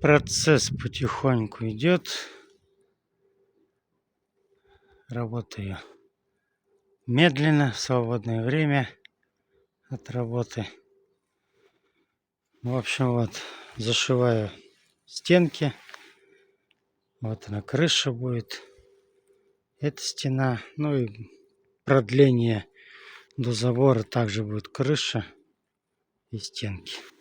Процесс потихоньку идет. Работаю медленно, в свободное время от работы. В общем, вот зашиваю стенки. Вот она, крыша будет. Эта стена. Ну и продление до забора также будет крыша и стенки.